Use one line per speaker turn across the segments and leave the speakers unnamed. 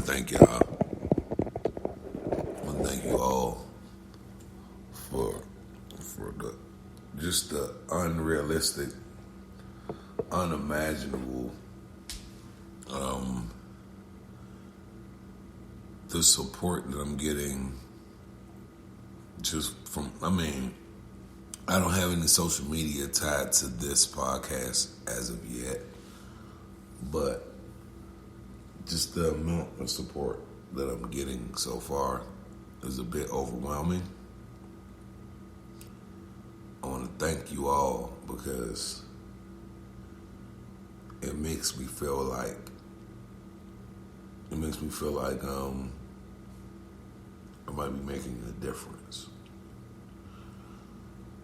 thank y'all. I want to thank you all for the unrealistic, unimaginable, the support that I'm getting just from, I don't have any social media tied to this podcast as of yet, but just the amount of support that I'm getting so far is a bit overwhelming. I want to thank you all because it makes me feel like I might be making a difference.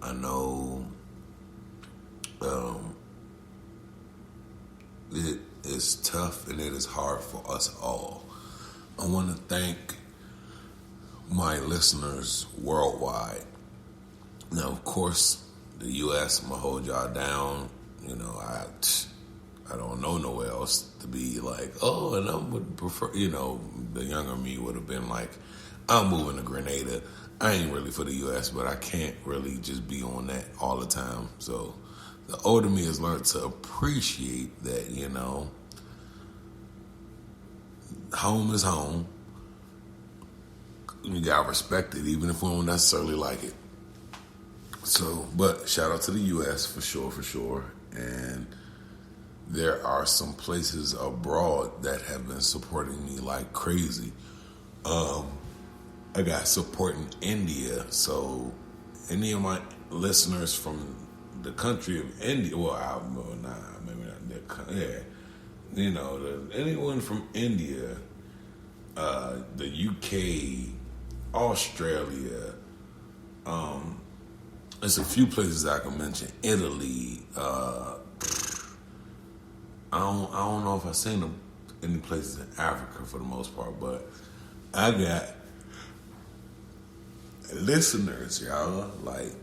I know it is tough and it is hard for us all. I want to thank my listeners worldwide. Now, of course, the U.S. I'm gonna hold y'all down. You know, I don't know nowhere else to be like, oh, and I would prefer, the younger me would have been like, I'm moving to Grenada. I ain't really for the U.S., but I can't really just be on that all the time. So the older me has learned to appreciate that, home is home. You gotta respect it, even if we don't necessarily like it. So, but shout out to the U.S. for sure. And there are some places abroad that have been supporting me like crazy. I got support in India, so any of my listeners from the country of India, anyone from India, the UK, Australia, there's a few places I can mention. Italy, I don't know if I've seen them any places in Africa for the most part, but I got listeners, y'all. Like,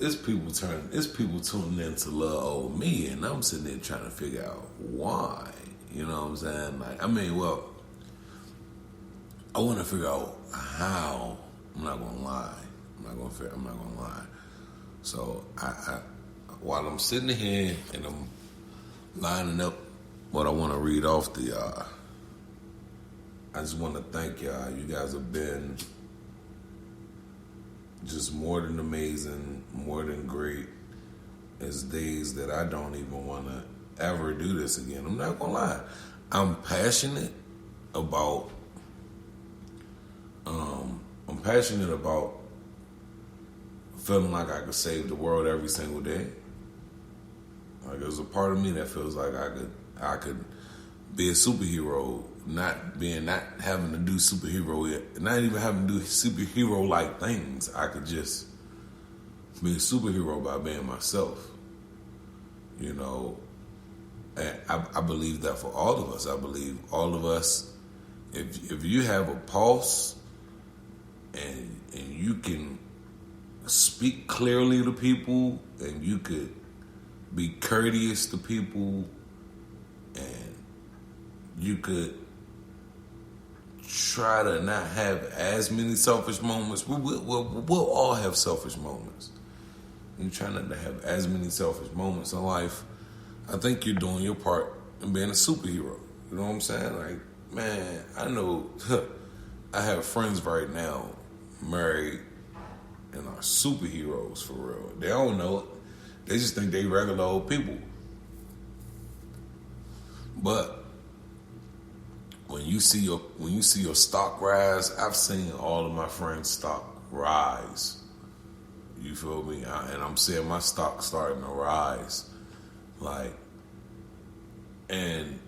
it's people tuning in to love old me, and I'm sitting there trying to figure out why. You know what I'm saying? Like, I want to figure out how. I'm not gonna lie. So I while I'm sitting here and I'm lining up what I want to read off to y'all, I just want to thank y'all. You guys have been just more than amazing, more than great. It's days that I don't even want to ever do this again. I'm not gonna lie. I'm passionate about feeling like I could save the world every single day. Like, there's a part of me that feels like I could be a superhero, not having to do not even having to do superhero like things. I could just be a superhero by being myself. And I believe that for all of us. I believe all of us, if you have a pulse and you can speak clearly to people and you could be courteous to people and you could try to not have as many selfish moments. We'll all have selfish moments. You try not to have as many selfish moments in life. I think you're doing your part in being a superhero. You know what I'm saying? Like, man, I know I have friends right now married and are superheroes for real. They don't know it. They just think they regular old people. But when you see your stock rise, I've seen all of my friends' stock rise. You feel me? And I'm seeing my stock starting to rise. Like, and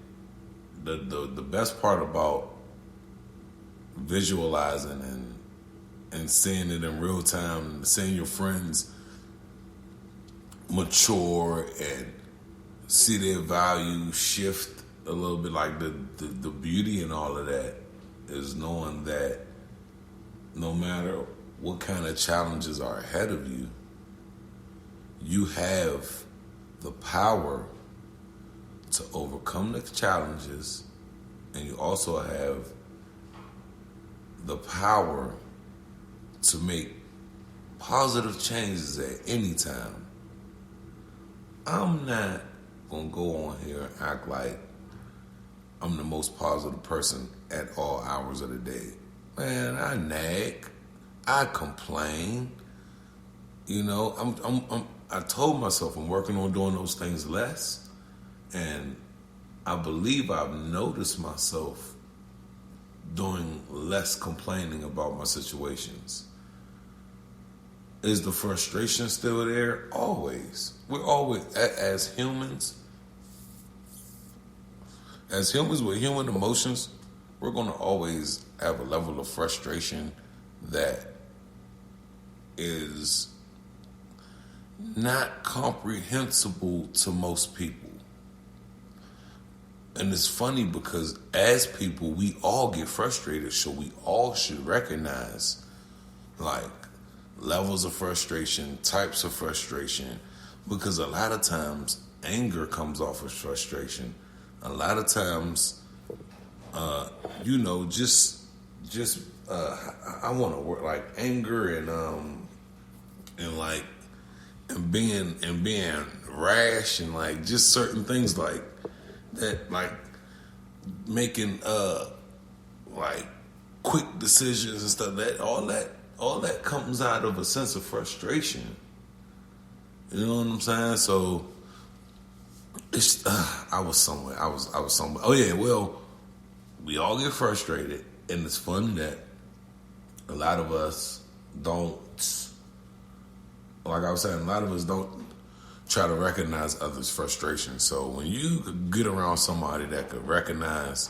the best part about visualizing and seeing it in real time, and seeing your friends mature and see their value shift a little bit, like the beauty and all of that is knowing that no matter what kind of challenges are ahead of you, you have the power to overcome the challenges, and you also have the power to make positive changes at any time. I'm not going to go on here and act like I'm the most positive person at all hours of the day. Man, I nag. I complain. You know, I told myself I'm working on doing those things less. And I believe I've noticed myself doing less complaining about my situations. Is the frustration still there? Always. We're always, as humans with human emotions, we're going to always have a level of frustration that is not comprehensible to most people. And it's funny because as people, we all get frustrated, so we all should recognize, like, levels of frustration, types of frustration, because a lot of times anger comes off of frustration. A lot of times, I want to work like anger and being rash and like just certain things like that, like making like quick decisions and stuff. All that comes out of a sense of frustration. You know what I'm saying? So it's I was somewhere. Oh yeah, well, we all get frustrated, and it's fun that a lot of us don't. Like I was saying, a lot of us don't try to recognize others' frustration. So when you get around somebody that could recognize,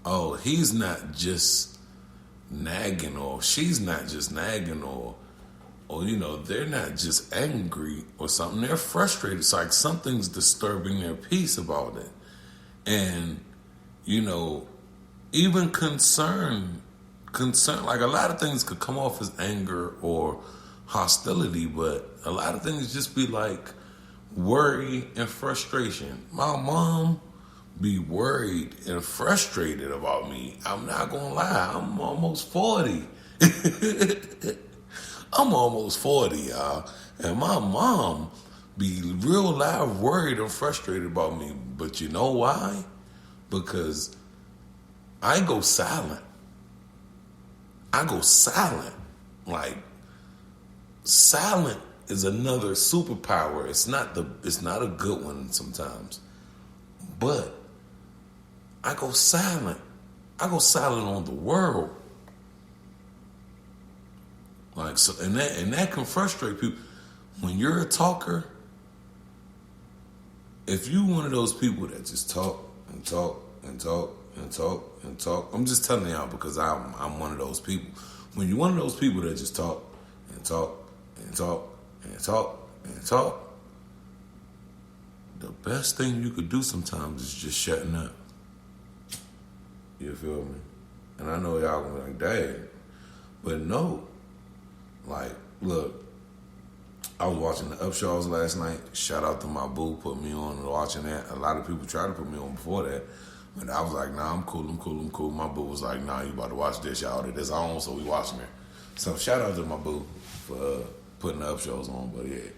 oh, he's not just nagging, or she's not just nagging, or you know, they're not just angry or something, they're frustrated. It's like something's disturbing their peace about it. And, you know, even concern, like a lot of things could come off as anger or hostility, but a lot of things just be like worry and frustration. My mom be worried and frustrated about me. I'm not gonna lie, I'm almost 40. I'm almost 40, y'all. And my mom be real loud, worried and frustrated about me. But you know why? Because I go silent. Like, silent is another superpower. It's not a good one sometimes. But I go silent. I go silent on the world. Like, so, and that can frustrate people. When you're a talker, if you one of those people that just talk and talk and talk and talk and talk, I'm just telling y'all because I'm one of those people. When you're one of those people that just talk and talk and talk and talk and talk, the best thing you could do sometimes is just shutting up. You feel me? And I know y'all gonna be like, dang, but no. Like, look, I was watching the Upshaws last night. Shout out to my boo, put me on watching that. A lot of people tried to put me on before that. But I was like, nah, I'm cool. My boo was like, nah, you about to watch this, y'all. This on, so we watching it. So shout out to my boo for putting the Upshaws on. But yeah,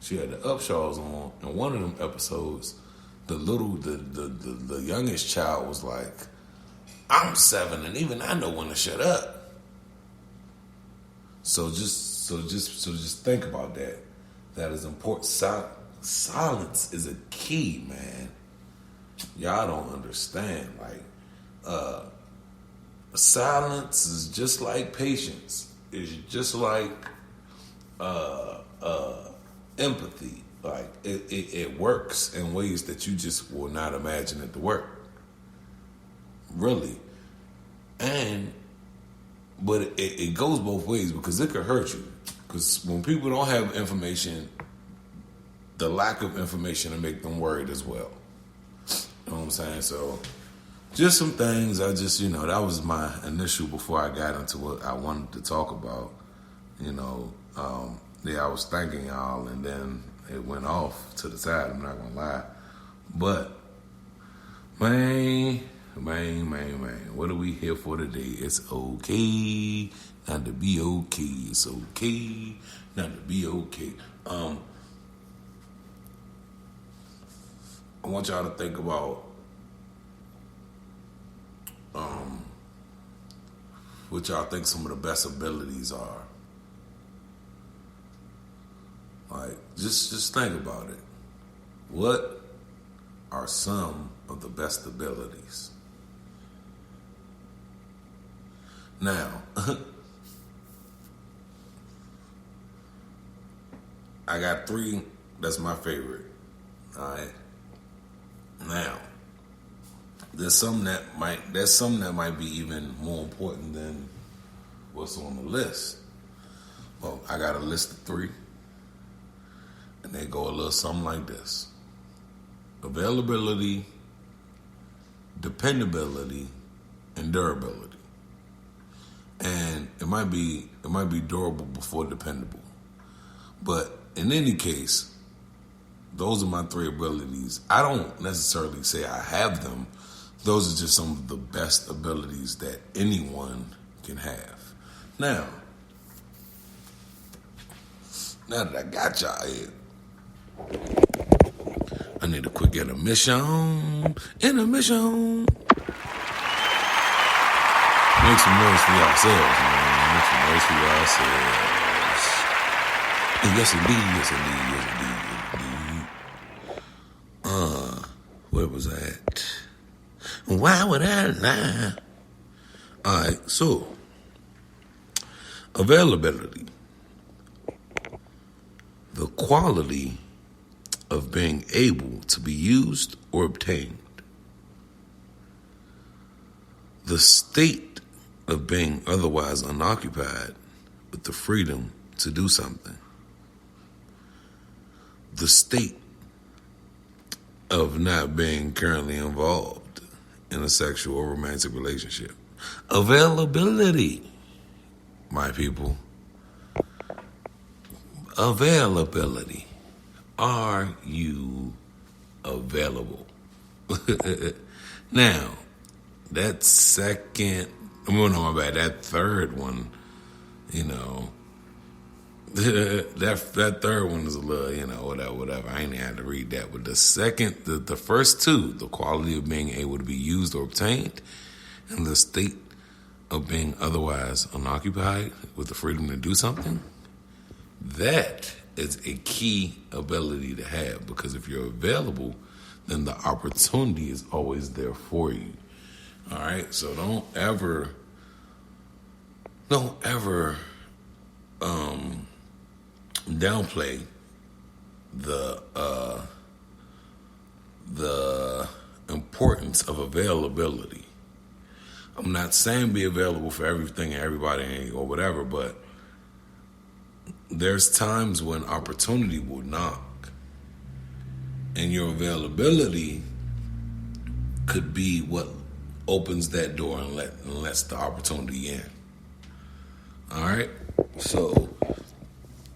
she had the Upshaws on. In one of them episodes, the youngest child was like, I'm 7 and even I know when to shut up. So just think about that. That is important. Silence is a key, man. Y'all don't understand. Like, silence is just like patience. It's just like empathy. Like it works in ways that you just will not imagine it to work. Really. But it goes both ways because it could hurt you. Because when people don't have information, the lack of information will make them worried as well. You know what I'm saying? So, just some things that was my initial before I got into what I wanted to talk about. I was thanking y'all and then it went off to the side. I'm not going to lie. But, man, Man. What are we here for today? It's okay not to be okay. It's okay not to be okay. I want y'all to think about what y'all think some of the best abilities are. Like, just think about it. What are some of the best abilities? Now, I got 3 that's my favorite. Alright. Now, there's some that might be even more important than what's on the list. Well, I got a list of 3, and they go a little something like this: availability, dependability, and durability. And it might be durable before dependable. But in any case, those are my 3 abilities. I don't necessarily say I have them. Those are just some of the best abilities that anyone can have. Now that I got y'all here, I need a quick intermission. Make some noise for yourselves, man. Make some noise for yourselves. Yes, indeed. Where was I at? Why would I lie? All right, so availability. The quality of being able to be used or obtained. The state of being otherwise unoccupied with the freedom to do something. The state of not being currently involved in a sexual or romantic relationship. Availability, my people. Availability. Are you available? Now, that third one, that third one is a little, whatever. I ain't had to read that. But the first 2, the quality of being able to be used or obtained, and the state of being otherwise unoccupied with the freedom to do something, that is a key ability to have, because if you're available, then the opportunity is always there for you. All right, so don't ever downplay the importance of availability. I'm not saying be available for everything and everybody or whatever, but there's times when opportunity will knock, and your availability could be what opens that door and lets the opportunity in. All right, so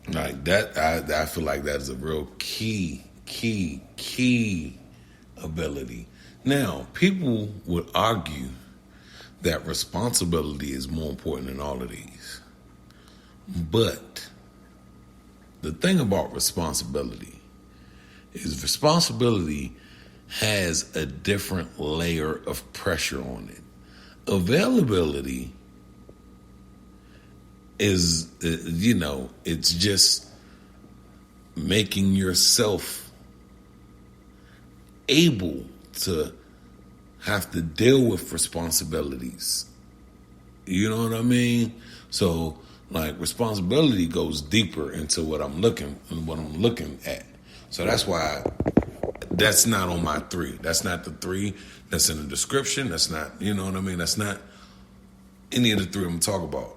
like that, I feel like that is a real key ability. Now, people would argue that responsibility is more important than all of these, but the thing about responsibility is responsibility has a different layer of pressure on it. Availability is, it's just making yourself able to have to deal with responsibilities. You know what I mean? So, like, responsibility goes deeper into what I'm looking at. So that's why that's not on my 3. That's not the 3 that's in the description. That's not, that's not any of the 3 I'm gonna talk about.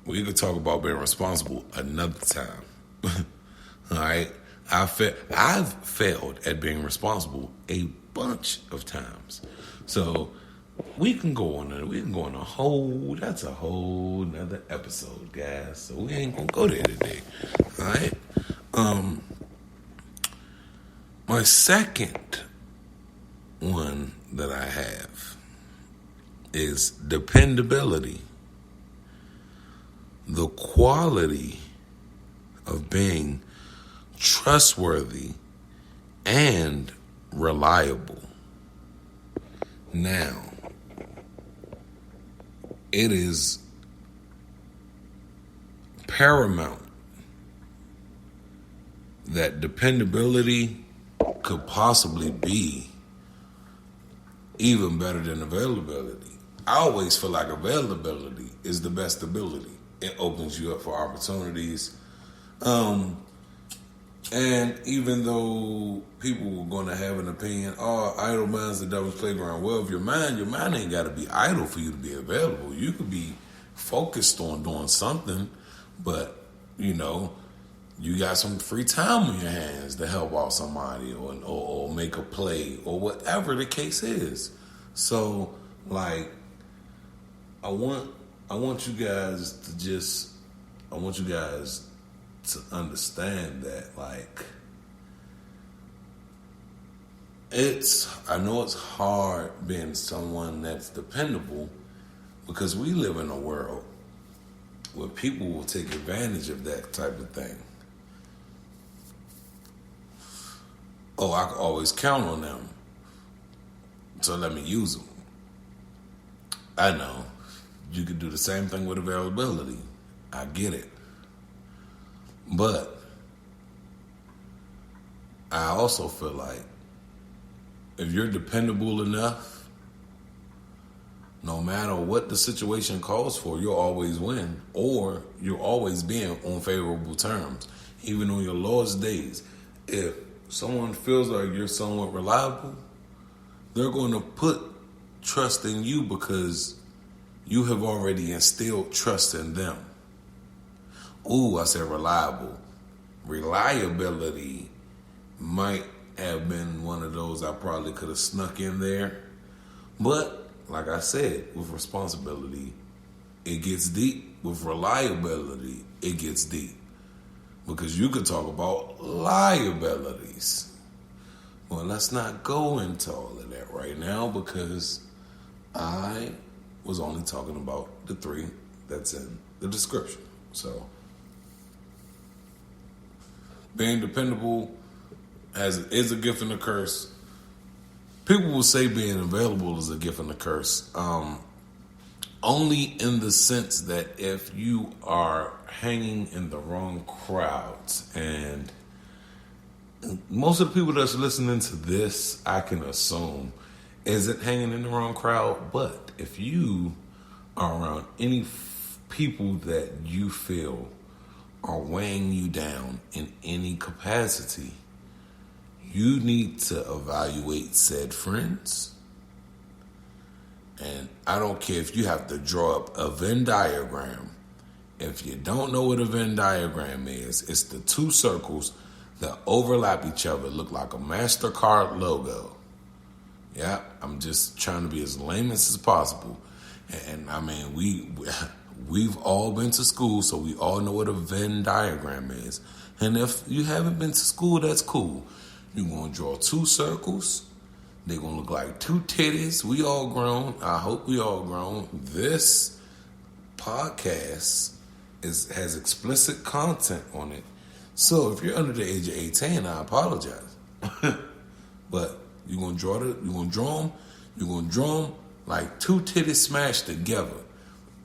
We could talk about being responsible another time. All right? I've failed at being responsible a bunch of times. So we can go on a that's a whole nother episode, guys. So we ain't gonna go there today. All right? My second one that I have is dependability. The quality of being trustworthy and reliable. Now, it is paramount that dependability could possibly be even better than availability. I always feel like availability is the best ability. It opens you up for opportunities. And even though people were going to have an opinion, idle mind's the devil's playground. Well, if your mind ain't got to be idle for you to be available. You could be focused on doing something, but, you got some free time on your hands to help out somebody or make a play or whatever the case is. So, I want you guys to understand that, I know it's hard being someone that's dependable because we live in a world where people will take advantage of that type of thing. I can always count on them, so let me use them. I know you could do the same thing with availability. I get it. But I also feel like if you're dependable enough, no matter what the situation calls for, you'll always win, or you'll always be on favorable terms. Even on your lowest days, if someone feels like you're somewhat reliable, they're going to put trust in you because you have already instilled trust in them. Ooh, I said reliable. Reliability might have been one of those I probably could have snuck in there. But, like I said, with responsibility, it gets deep. With reliability, it gets deep. Because you could talk about liabilities. Well, let's not go into all of that right now because I was only talking about the 3 that's in the description. So, being dependable is a gift and a curse. People will say being available is a gift and a curse. Only in the sense that if you are hanging in the wrong crowds, and most of the people that's listening to this, I can assume, isn't hanging in the wrong crowd. But if you are around any people that you feel are weighing you down in any capacity, you need to evaluate said friends. And I don't care if you have to draw up a Venn diagram. If you don't know what a Venn diagram is, it's the 2 circles that overlap each other, look like a MasterCard logo. Yeah, I'm just trying to be as layman's as possible. And I mean, we've all been to school, so we all know what a Venn diagram is. And if you haven't been to school, that's cool. You're going to draw 2 circles. They're going to look like 2 titties. We all grown. I hope we all grown. This podcast has explicit content on it. So if you're under the age of 18, I apologize. But you're going to draw them like 2 titties smashed together.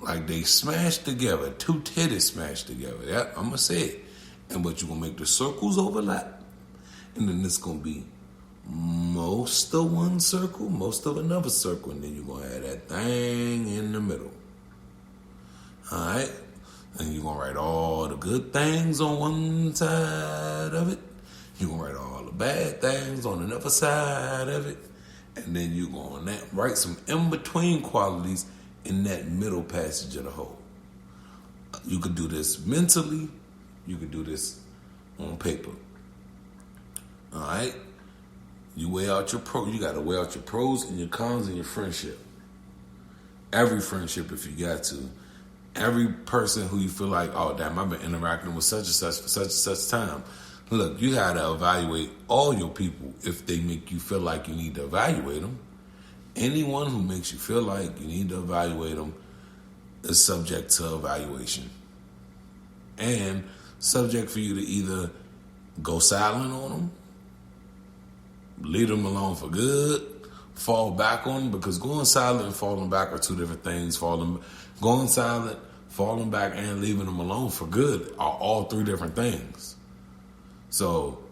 Like they smashed together. 2 titties smashed together. Yeah, I'm going to say it. But you're going to make the circles overlap. And then it's going to be most of one circle, most of another circle, and then you're going to have that thing in the middle. All right? And you're going to write all the good things on one side of it. You're going to write all the bad things on another side of it. And then you're going to write some in-between qualities in that middle passage of the whole. You could do this mentally. You could do this on paper. All right? You weigh out your you got to weigh out your pros and your cons in your friendship. Every friendship, if you got to. Every person who you feel like, oh, damn, I've been interacting with such and such for such and such time. Look, you got to evaluate all your people if they make you feel like you need to evaluate them. anyone who makes you feel like you need to evaluate them is subject to evaluation. And subject for you to either go silent on them, leave them alone for good, fall back on them, because going silent and falling back are two different things. Going silent, falling back, and leaving them alone for good are all three different things. So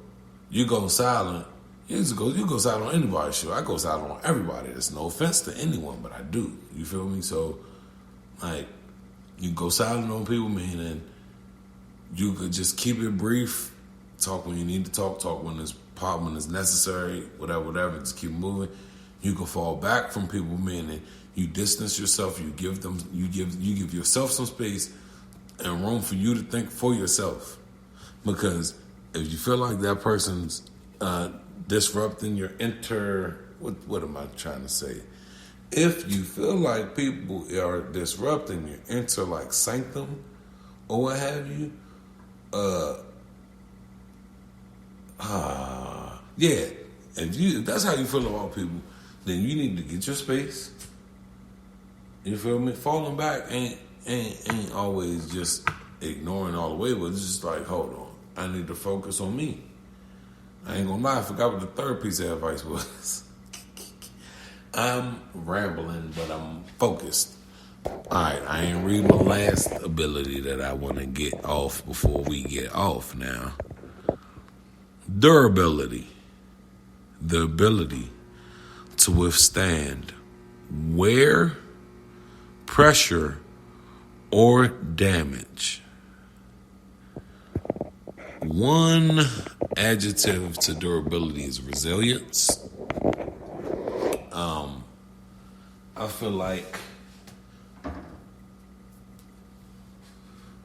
you go silent, you go silent on anybody's show. I go silent on everybody. There's no offense to anyone, but I do. You feel me? So, like, you go silent on people, meaning you could just keep it brief, talk when you need to talk when it's pop, when it's necessary, whatever, just keep moving. You can fall back from people, meaning you distance yourself, you give yourself some space and room for you to think for yourself. Because if you feel like that person's disrupting your what am I trying to say? If you feel like people are disrupting your like sanctum or what have you, yeah. If that's how you feel about people, then you need to get your space. You feel me? Falling back ain't always just ignoring all the way, but it's just like, hold on, I need to focus on me. I ain't gonna lie, I forgot what the third piece of advice was. I'm rambling, but I'm focused. Alright, I ain't read my last ability that I want to get off before we get off now. Durability. The ability to withstand wear, pressure, or damage. One adjective to durability is resilience. I feel like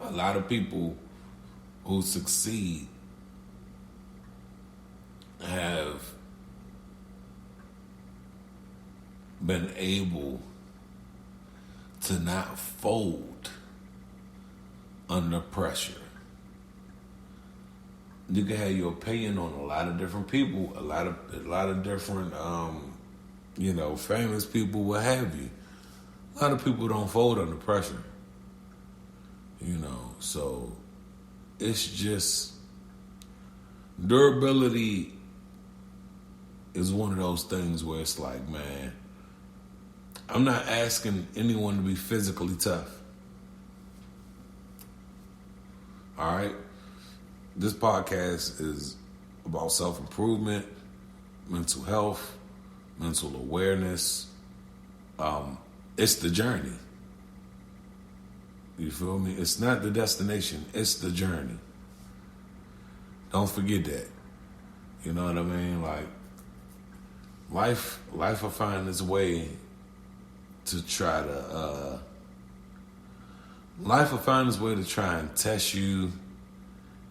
a lot of people who succeed have been able to not fold under pressure. You can have your opinion on a lot of different people, a lot of different, famous people, what have you. A lot of people don't fold under pressure. So it's just durability is one of those things where it's like, man, I'm not asking anyone to be physically tough. All right? This podcast is about self-improvement, mental health, mental awareness. It's the journey. You feel me? It's not the destination. It's the journey. Don't forget that. You know what I mean? Like, life will find its way to try to, life will find its way to try and test you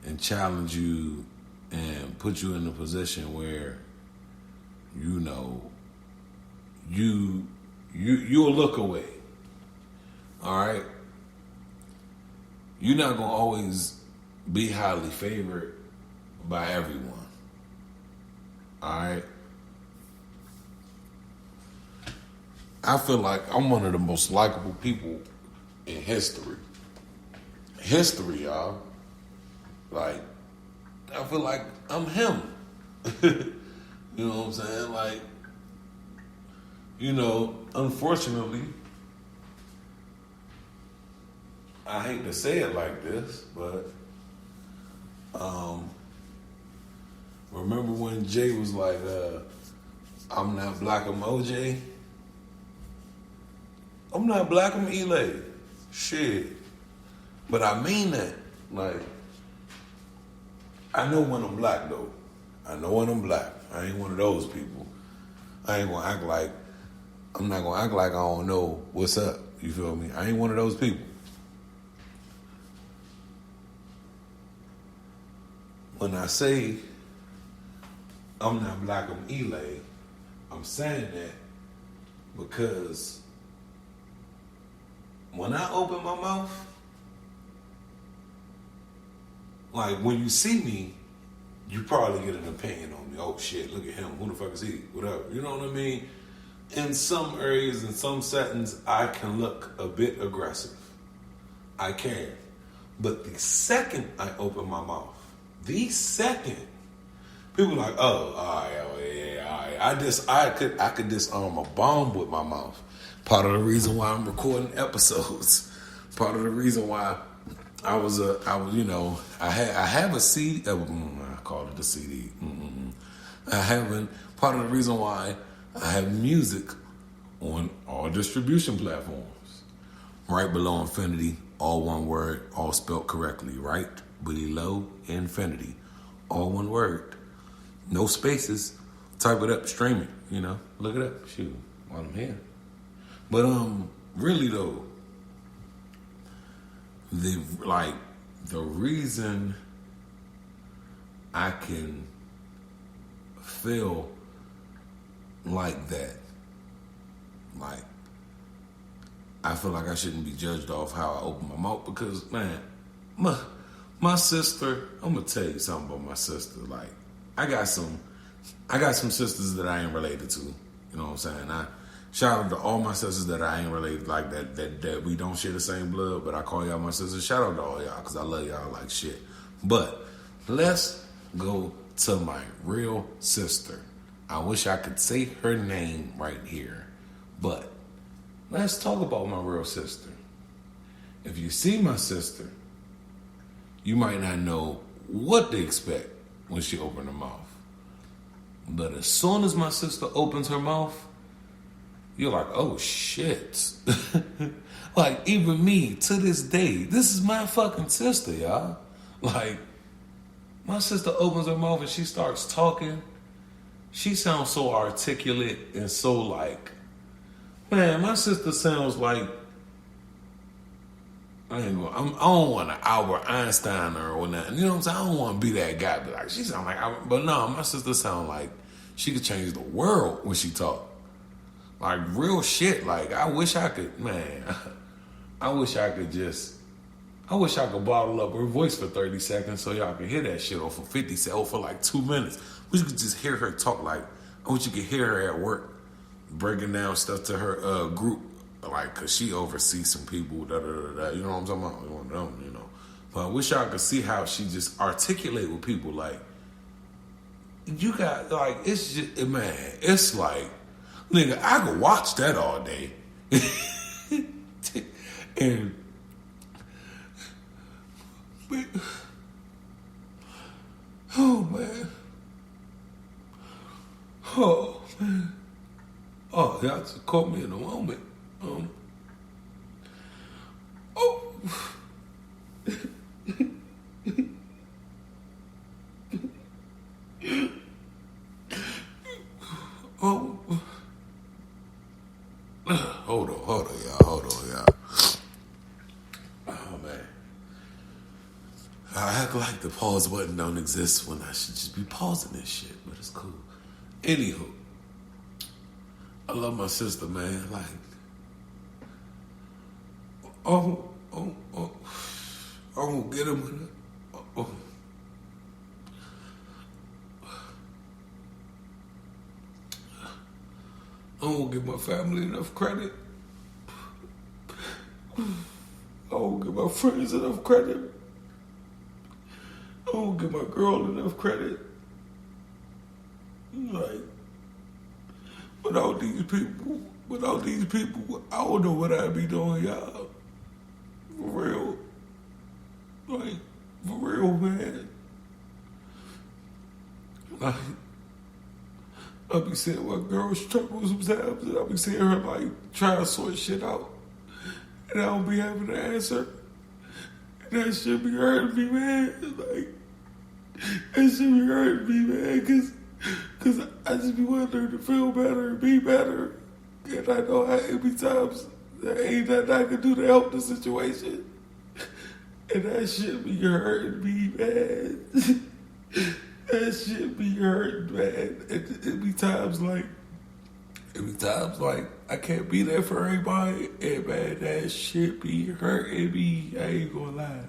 and challenge you and put you in a position where, you'll look away. All right? You're not going to always be highly favored by everyone. All right? I feel like I'm one of the most likable people in history. History, y'all. Like, I feel like I'm him. You know what I'm saying? Like, unfortunately, I hate to say it like this, but remember when Jay was like, I'm not black, I'm OJ? I'm not black, I'm Elay. Shit. But I mean that. Like, I know when I'm black, though. I know when I'm black. I ain't one of those people. I ain't gonna act like, I'm not gonna act like I don't know what's up. You feel me? I ain't one of those people. When I say I'm not black, I'm Elay, I'm saying that because when I open my mouth, like when you see me, you probably get an opinion on me. Oh shit, look at him. Who the fuck is he? Whatever. You know what I mean? in some areas, in some settings, I can look a bit aggressive. I can. But the second I open my mouth, people are like, oh, all right, oh yeah, all right. I could disarm a bomb with my mouth. Part of the reason why I'm recording episodes. Part of the reason why I have a CD. I call it a CD. Part of the reason why I have music on all distribution platforms. Right below Infinity, all one word, all spelled correctly. Right below Infinity, all one word. No spaces. Type it up, stream it, look it up, shoot, while I'm here. But really though, the reason I can feel like that, like I feel like I shouldn't be judged off how I open my mouth, because man, my sister, I'm gonna tell you something about my sister. Like I got some sisters that I ain't related to. You know what I'm saying? I shout out to all my sisters that I ain't related, like that we don't share the same blood, but I call y'all my sisters. Shout out to all y'all, because I love y'all like shit. But let's go to my real sister. I wish I could say her name right here, but let's talk about my real sister. If you see my sister, you might not know what to expect when she opens her mouth. But as soon as my sister opens her mouth, you're like, oh shit. Like, even me, to this day, this is my fucking sister, y'all. Like, my sister opens her mouth and she starts talking. She sounds so articulate and so like, man, my sister sounds like, I don't want to Albert Einstein or nothing. You know what I'm saying? I don't want to be that guy. But like, she sound like, but no, my sister sound like she could change the world when she talk. Like real shit. Like I wish I could bottle up her voice for 30 seconds so y'all can hear that shit, or for 50 seconds, or for like 2 minutes. We could just hear her talk. Like I wish you could hear her at work breaking down stuff to her group. Like, cause she oversees some people, you know what I'm talking about? One of them, But I wish y'all could see how she just articulate with people. Like, you got, like, it's just, man, it's like, nigga, I could watch that all day. And, oh, man. Oh, man. Oh, y'all just caught me in a moment. Hold on, y'all. Oh man, I act like the pause button don't exist when I should just be pausing this shit, but it's cool. Anywho, I love my sister, man. Like, I'm gonna get him with it. I don't give my family enough credit. I don't give my friends enough credit. I don't give my girl enough credit. Like, without these people, I don't know what I'd be doing, y'all. For real. Like, for real, man. Like, I'll be seeing my girl struggle sometimes, and I'll be seeing her, like, try to sort shit out. And I don't be having the answer. And that shit be hurting me, man. Like, that shit be hurting me, man, because I just be wanting her to feel better and be better. And I know how it be times there ain't nothing I can do to help the situation. And that shit be hurting me, man. That shit be hurting, man. It be times like I can't be there for everybody. And man, that shit be hurting me. I ain't gonna lie.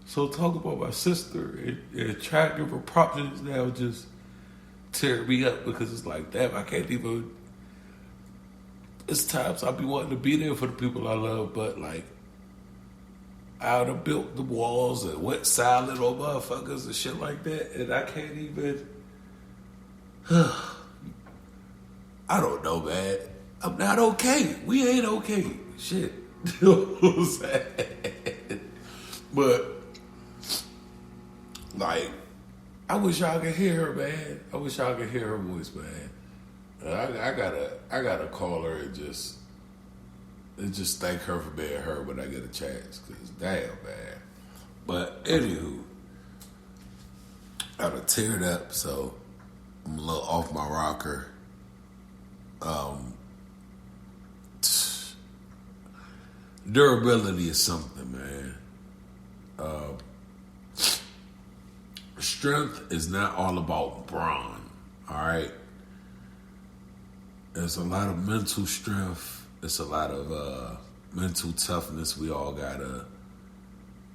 So talk about my sister and try to give her props now just tear me up, because it's like, damn, I can't even it's times I be wanting to be there for the people I love, but like I would have built the walls and wet salad on motherfuckers and shit like that, and I can't even. I don't know, man. I'm not okay. We ain't okay. Shit. You know what I'm saying? But, like, I wish y'all could hear her, man. I wish y'all could hear her voice, man. I gotta call her and just thank her for being her when I get a chance. Cause damn, man. But anywho, I done teared up, so I'm a little off my rocker. Durability is something, man. Strength is not all about brawn, all right? There's a lot of mental strength. It's a lot of mental toughness we all gotta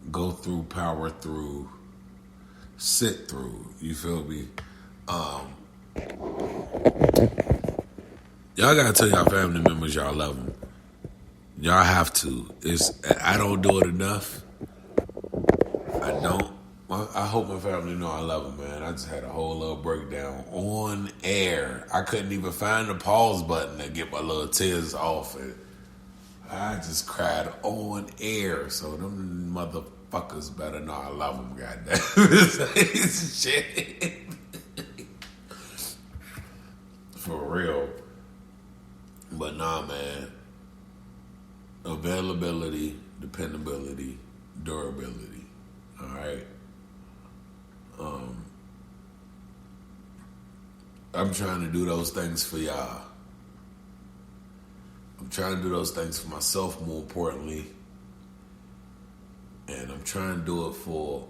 go through, power through, sit through. You feel me? Y'all gotta tell y'all family members y'all love them. Y'all have to. I don't do it enough. I don't. I hope my family know I love them, man. I just had a whole little breakdown on air. I couldn't even find the pause button to get my little tears off it. I just cried on air, so them motherfuckers better know I love them, goddamn. Shit. For real. But nah, man. Availability, dependability, durability. All right. I'm trying to do those things for y'all. I'm trying to do those things for myself, more importantly. And I'm trying to do it for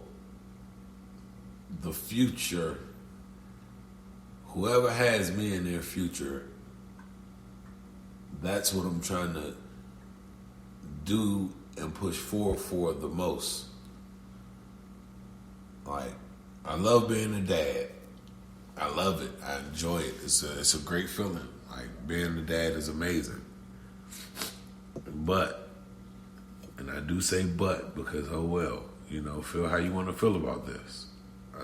the future. Whoever has me in their future, that's what I'm trying to do and push forward for the most. Like, I love being a dad. I love it. I enjoy it. It's a great feeling. Like, being a dad is amazing. But, and I do say but because, oh well, feel how you want to feel about this. I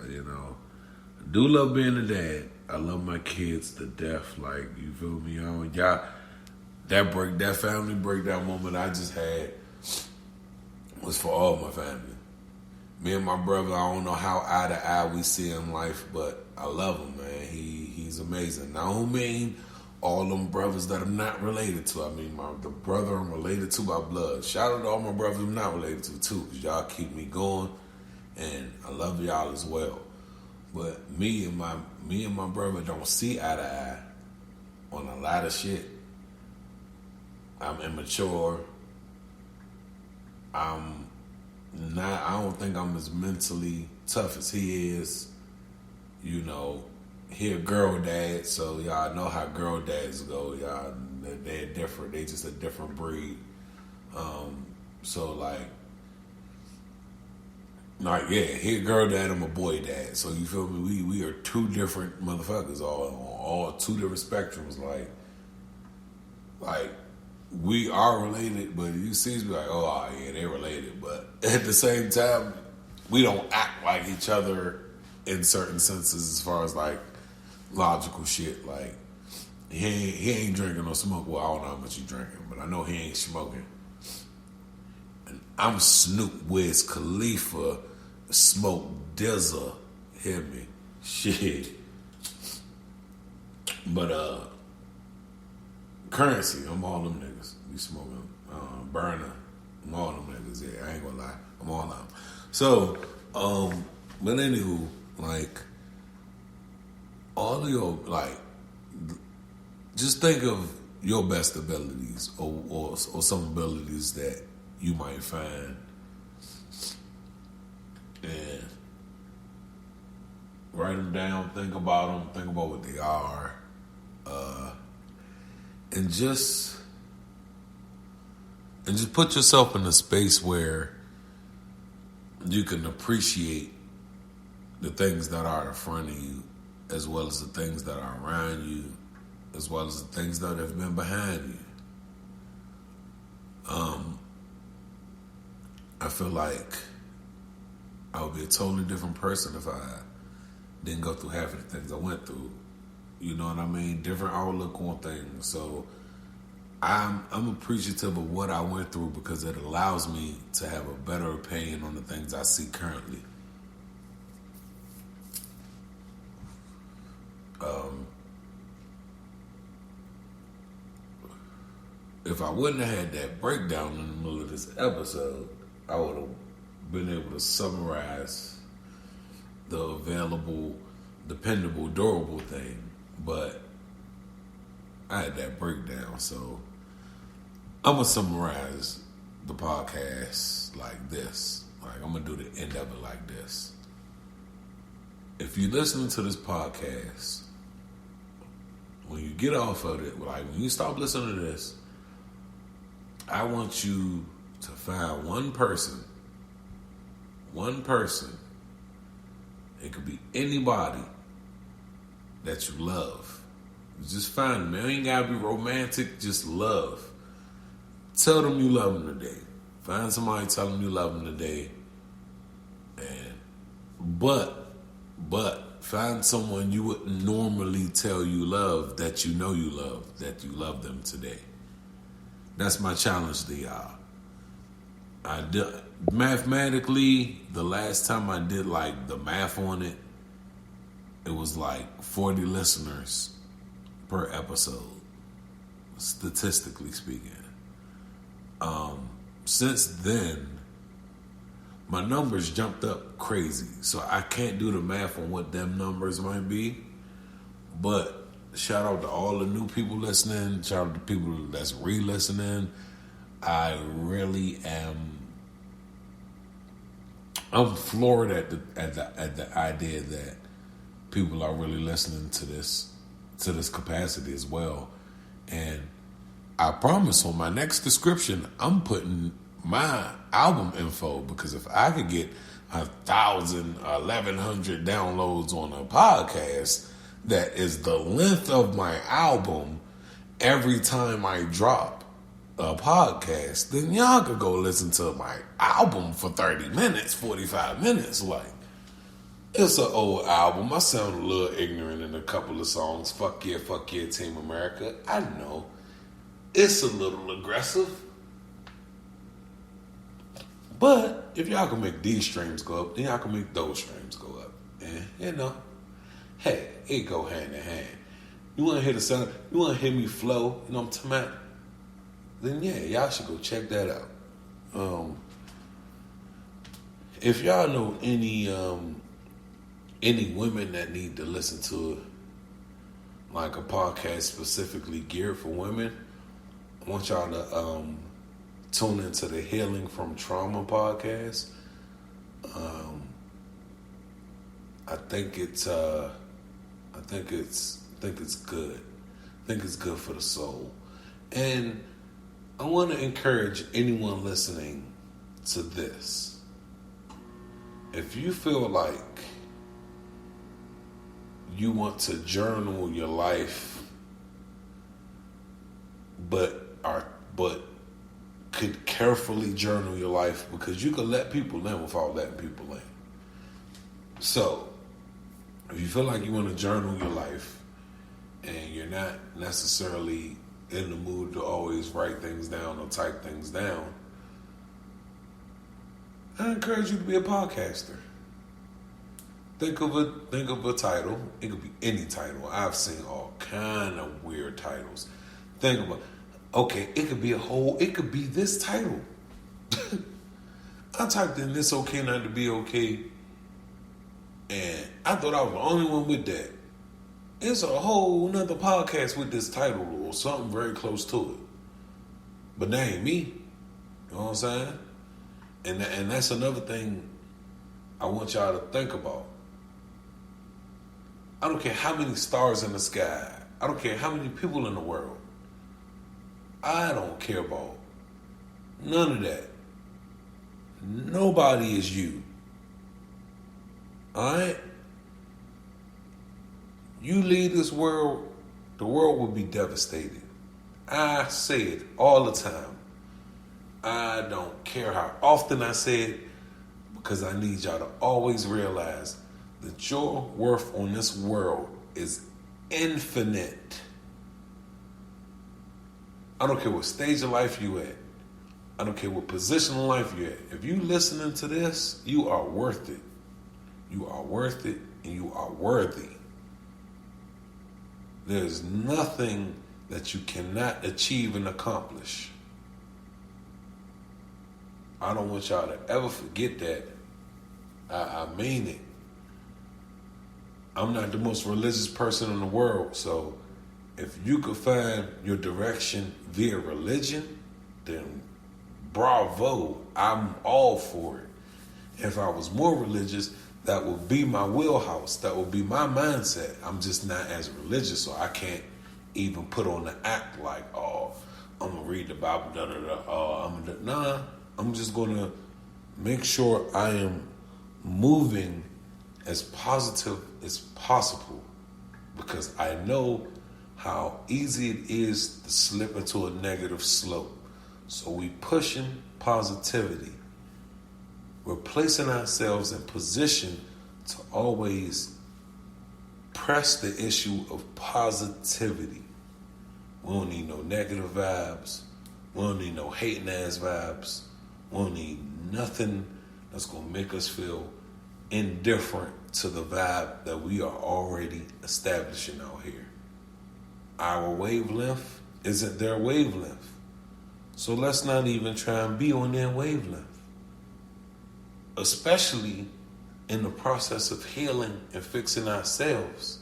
do love being a dad. I love my kids to death. Like, you feel me? Y'all, that family breakdown moment I just had was for all my family. Me and my brother, I don't know how eye to eye we see in life, but I love him, man. He's amazing. I don't mean all them brothers that I'm not related to. I mean the brother I'm related to by blood. Shout out to all my brothers I'm not related to too, because y'all keep me going, and I love y'all as well. But me and my brother don't see eye to eye on a lot of shit. I'm immature. I don't think I'm as mentally tough as he is. He a girl dad, so y'all know how girl dads go. Y'all, they're different. They just a different breed. So yeah, he a girl dad, I'm a boy dad. So you feel me? We are two different motherfuckers, all two different spectrums. Like we are related, but you see me like, oh yeah, they're related. But at the same time, we don't act like each other in certain senses as far as like logical shit. Like he ain't drinking or smoke. Well, I don't know how much he drinking, but I know he ain't smoking. And I'm Snoop, Wiz Khalifa, Smoke Dizza. Hear me? Shit. But Currency, I'm all them niggas. We smoking Burner. I'm all them niggas. Yeah, I ain't gonna lie. I'm all them. So, but anywho, like, all of your, like, just think of your best abilities or some abilities that you might find and write them down, think about what they are, and just put yourself in a space where you can appreciate the things that are in front of you, as well as the things that are around you, as well as the things that have been behind you. I feel like I would be a totally different person if I didn't go through half of the things I went through. You know what I mean? Different outlook on things. So I'm appreciative of what I went through because it allows me to have a better opinion on the things I see currently. If I wouldn't have had that breakdown in the middle of this episode, I would have been able to summarize the available, dependable, durable thing. But I had that breakdown, so I'm going to summarize the podcast like this. Like, I'm going to do the end of it like this. If you're listening to this podcast, when you get off of it, like when you stop listening to this, I want you to find one person. It could be anybody that you love. Just find them. It ain't gotta be romantic, just love. Tell them you love them today. Find somebody, tell them you love them today. But find someone you wouldn't normally tell you love that you know you love them today. That's my challenge to y'all. Mathematically, the last time I did like the math on it, it was like 40 listeners per episode, statistically speaking. Since then, my numbers jumped up crazy. So I can't do the math on what them numbers might be. But shout out to all the new people listening. Shout out to people that's re-listening. I'm floored at the idea that people are really listening to this capacity as well. And I promise on my next description, I'm putting my album info, because if I could get 1,000, 1,100 downloads on a podcast that is the length of my album every time I drop a podcast, then y'all could go listen to my album for 30 minutes, 45 minutes. Like, it's an old album. I sound a little ignorant in a couple of songs. Fuck yeah, Team America. I know. It's a little aggressive. But if y'all can make these streams go up, then y'all can make those streams go up. And, hey, it go hand in hand. You want to hear the sound? You want to hear me flow? You know what I'm talking about? Then yeah, y'all should go check that out. If y'all know any women that need to listen to like a podcast specifically geared for women, I want y'all to tune into the Healing from Trauma podcast. I think it's good. I think it's good for the soul. And I want to encourage anyone listening to this. If you feel like you want to journal your life, but could carefully journal your life, because you could let people in without letting people in. So, if you feel like you want to journal your life and you're not necessarily in the mood to always write things down or type things down, I encourage you to be a podcaster. Think of a title. It could be any title. I've seen all kind of weird titles. Think about, okay, it could be this title. I typed in "this okay not to be okay," and I thought I was the only one with that. It's a whole nother podcast with this title or something very close to it. But that ain't me. You know what I'm saying? And that's another thing I want y'all to think about. I don't care how many stars in the sky. I don't care how many people in the world. I don't care about none of that. Nobody is you. Alright? You leave this world, the world will be devastated. I say it all the time. I don't care how often I say it, because I need y'all to always realize that your worth on this world is infinite. I don't care what stage of life you at. I don't care what position in life you're at. If you listening to this, you are worth it. You are worth it, and you are worthy. There's nothing that you cannot achieve and accomplish. I don't want y'all to ever forget that. I mean it. I'm not the most religious person in the world, so if you could find your direction via religion, then bravo, I'm all for it. If I was more religious, that would be my wheelhouse. That would be my mindset. I'm just not as religious, so I can't even put on the act like, oh, I'm going to read the Bible, Nah, I'm just going to make sure I am moving as positive as possible, because I know how easy it is to slip into a negative slope. So we pushing positivity. We're placing ourselves in position to always press the issue of positivity. We don't need no negative vibes. We don't need no hating ass vibes. We don't need nothing that's going to make us feel indifferent to the vibe that we are already establishing out here. Our wavelength isn't their wavelength. So let's not even try and be on their wavelength. Especially in the process of healing and fixing ourselves.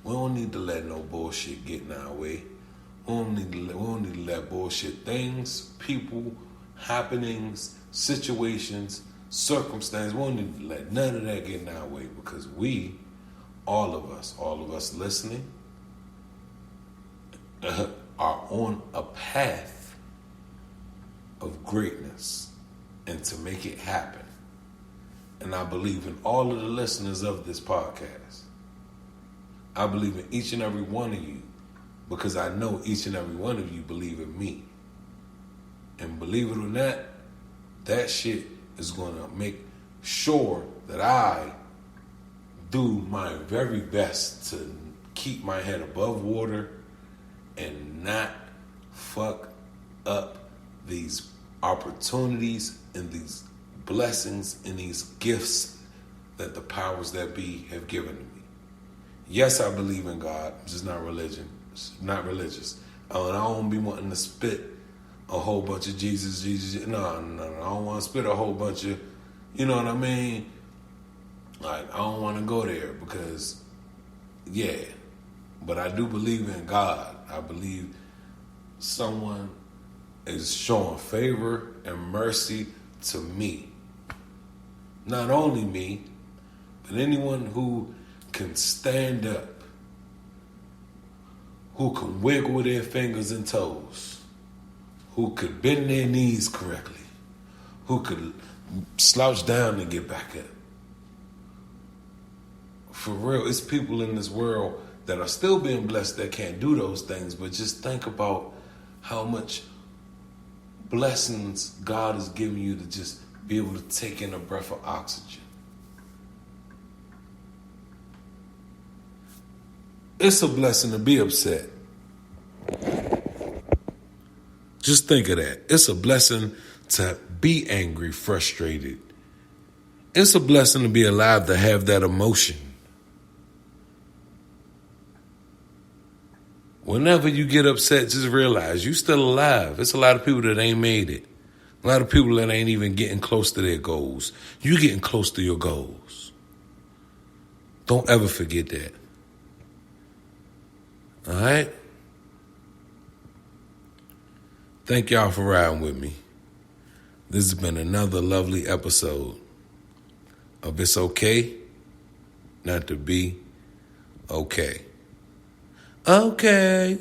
We don't need to let no bullshit get in our way. We don't need to let bullshit things, people, happenings, situations, circumstances, we don't need to let none of that get in our way, because we, all of us listening, are on a path of greatness and to make it happen. And I believe in all of the listeners of this podcast. I believe in each and every one of you, because I know each and every one of you believe in me. And believe it or not, that shit is going to make sure that I do my very best to keep my head above water and not fuck up these opportunities and these blessings and these gifts that the powers that be have given to me. Yes, I believe in God. I'm just not religious. And I don't be wanting to spit a whole bunch of Jesus. No. I don't want to spit a whole bunch of, you know what I mean? Like, I don't want to go there because, yeah. But I do believe in God. I believe someone is showing favor and mercy to me. Not only me, but anyone who can stand up, who can wiggle their fingers and toes, who could bend their knees correctly, who could slouch down and get back up. For real, it's people in this world that are still being blessed that can't do those things, but just think about how much blessings God has given you to just be able to take in a breath of oxygen. It's a blessing to be upset. Just think of that. It's a blessing to be angry, frustrated. It's a blessing to be alive, to have that emotion. Whenever you get upset, just realize you're still alive. It's a lot of people that ain't made it. A lot of people that ain't even getting close to their goals. You getting close to your goals. Don't ever forget that. All right? Thank y'all for riding with me. This has been another lovely episode of It's Okay Not to Be Okay. Okay.